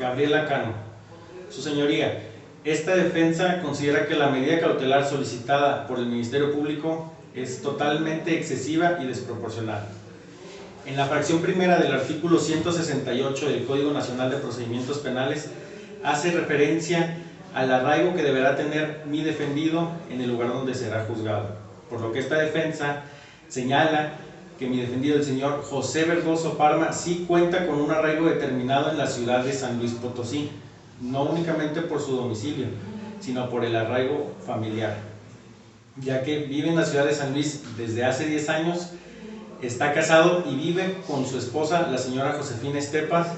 Gabriela Cano. Su señoría, esta defensa considera que la medida cautelar solicitada por el Ministerio Público es totalmente excesiva y desproporcionada. En la fracción primera del artículo 168 del Código Nacional de Procedimientos Penales hace referencia al arraigo que deberá tener mi defendido en el lugar donde será juzgado, por lo que esta defensa señala que mi defendido, el señor José Verdoso Parma, sí cuenta con un arraigo determinado en la ciudad de San Luis Potosí, no únicamente por su domicilio, sino por el arraigo familiar, ya que vive en la ciudad de San Luis desde hace 10 años, está casado y vive con su esposa, la señora Josefina Estepas.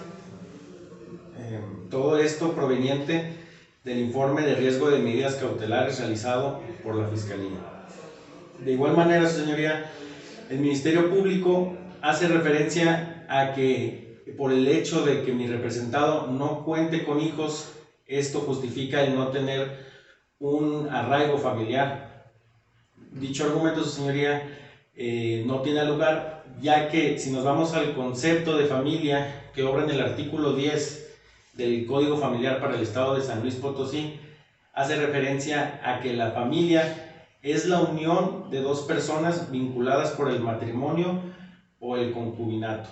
Todo esto proveniente del informe de riesgo de medidas cautelares realizado por la Fiscalía. De igual manera, su señoría, el Ministerio Público hace referencia a que por el hecho de que mi representado no cuente con hijos, esto justifica el no tener un arraigo familiar. Dicho argumento, su señoría, no tiene lugar, ya que si nos vamos al concepto de familia que obra en el artículo 10 del Código Familiar para el Estado de San Luis Potosí, hace referencia a que la familia es la unión de dos personas vinculadas por el matrimonio o el concubinato.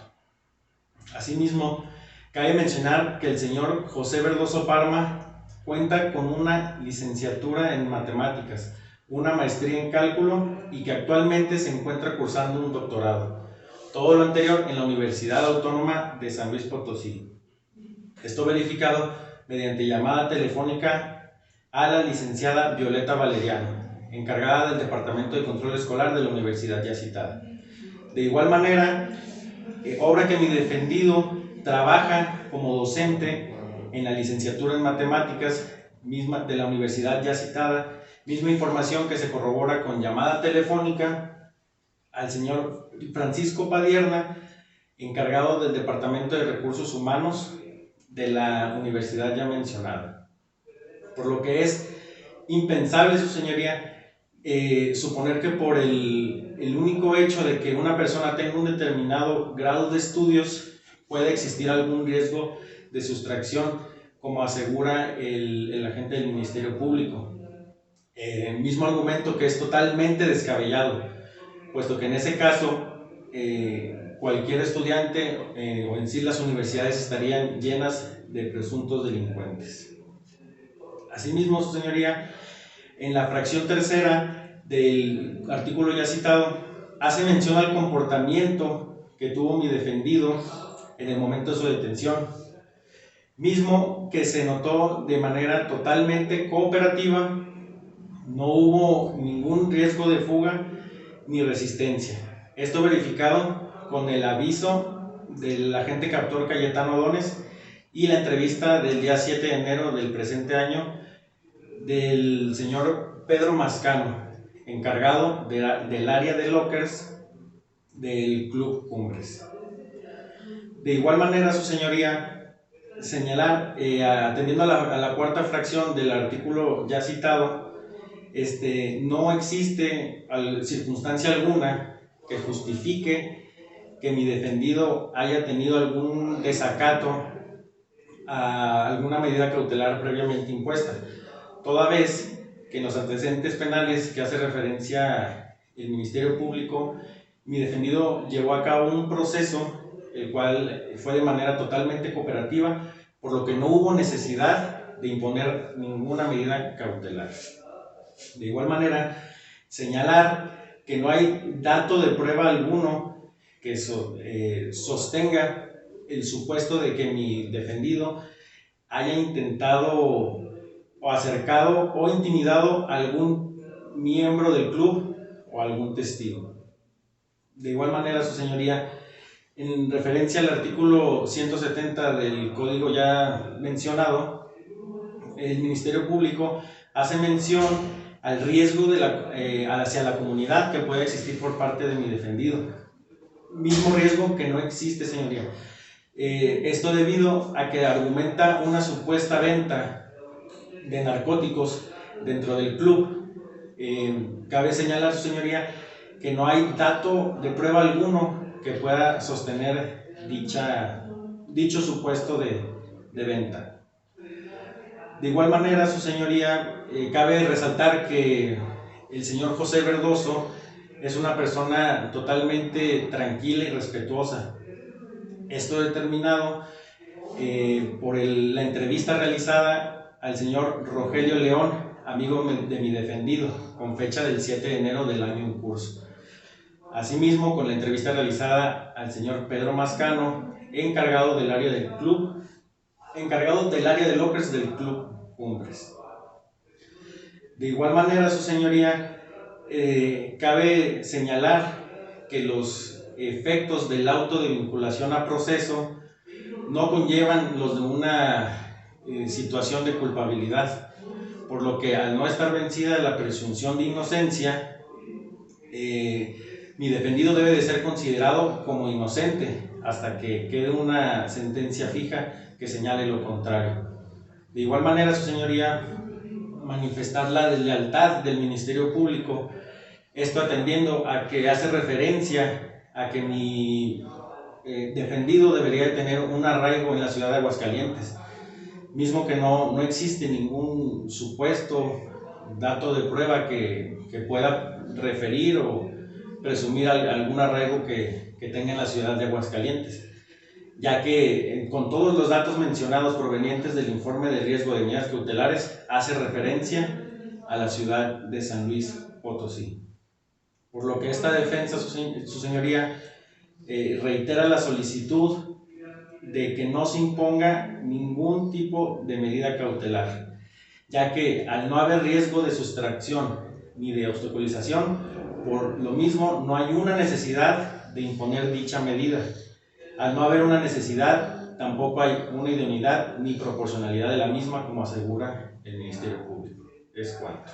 Asimismo, cabe mencionar que el señor José Verdoso Parma cuenta con una licenciatura en matemáticas, una maestría en cálculo y que actualmente se encuentra cursando un doctorado. Todo lo anterior en la Universidad Autónoma de San Luis Potosí. Esto verificado mediante llamada telefónica a la licenciada Violeta Valeriano, encargada del Departamento de Control Escolar de la universidad ya citada. De igual manera, obra que mi defendido trabaja como docente en la licenciatura en matemáticas misma de la universidad ya citada, misma información que se corrobora con llamada telefónica al señor Francisco Padierna, encargado del Departamento de Recursos Humanos de la universidad ya mencionada. Por lo que es impensable, su señoría, suponer que por el único hecho de que una persona tenga un determinado grado de estudios puede existir algún riesgo de sustracción, como asegura el agente del Ministerio Público. Mismo argumento que es totalmente descabellado, puesto que en ese caso cualquier estudiante o en sí las universidades estarían llenas de presuntos delincuentes. Asimismo, su señoría, en la fracción tercera del artículo ya citado, hace mención al comportamiento que tuvo mi defendido en el momento de su detención, mismo que se notó de manera totalmente cooperativa, no hubo ningún riesgo de fuga ni resistencia. Esto verificado con el aviso del agente captor Cayetano Dones y la entrevista del día 7 de enero del presente año del señor Pedro Mascano, encargado del área de lockers del Club Cumbres. De igual manera, su señoría, señalar, atendiendo a la cuarta fracción del artículo ya citado, no existe circunstancia alguna que justifique que mi defendido haya tenido algún desacato a alguna medida cautelar previamente impuesta, toda vez que en los antecedentes penales que hace referencia el Ministerio Público, mi defendido llevó a cabo un proceso el cual fue de manera totalmente cooperativa, por lo que no hubo necesidad de imponer ninguna medida cautelar. De igual manera, señalar que no hay dato de prueba alguno que sostenga el supuesto de que mi defendido haya intentado o acercado o intimidado a algún miembro del club o algún testigo. De igual manera, su señoría, en referencia al artículo 170 del código ya mencionado, el Ministerio Público hace mención al riesgo hacia la comunidad que puede existir por parte de mi defendido. Mismo riesgo que no existe, señoría. Esto debido a que argumenta una supuesta venta de narcóticos dentro del club. Cabe señalar, su señoría, que no hay dato de prueba alguno que pueda sostener dicho supuesto de de venta. De igual manera, su señoría, cabe resaltar que el señor José Verdoso es una persona totalmente tranquila y respetuosa. Esto determinado por la entrevista realizada al señor Rogelio León, amigo de mi defendido, con fecha del 7 de enero del año en curso. Asimismo, con la entrevista realizada al señor Pedro Mascano, encargado del área del club, encargado del área de lockers del Club Cumbres. De igual manera, su señoría, cabe señalar que los efectos del auto de vinculación a proceso no conllevan los de una situación de culpabilidad, por lo que al no estar vencida la presunción de inocencia, mi defendido debe de ser considerado como inocente hasta que quede una sentencia fija que señale lo contrario. De igual manera, su señoría, manifestar la lealtad del Ministerio Público, esto atendiendo a que hace referencia a que mi defendido debería de tener un arraigo en la ciudad de Aguascalientes, mismo que no existe ningún supuesto dato de prueba que pueda referir o presumir algún arraigo que tenga en la ciudad de Aguascalientes, ya que con todos los datos mencionados provenientes del informe de riesgo de medidas cautelares hace referencia a la ciudad de San Luis Potosí. Por lo que esta defensa, su señoría, reitera la solicitud de que no se imponga ningún tipo de medida cautelar, ya que al no haber riesgo de sustracción ni de obstaculización, por lo mismo no hay una necesidad de imponer dicha medida. Al no haber una necesidad, tampoco hay una idoneidad ni proporcionalidad de la misma, como asegura el Ministerio Público. Es cuanto.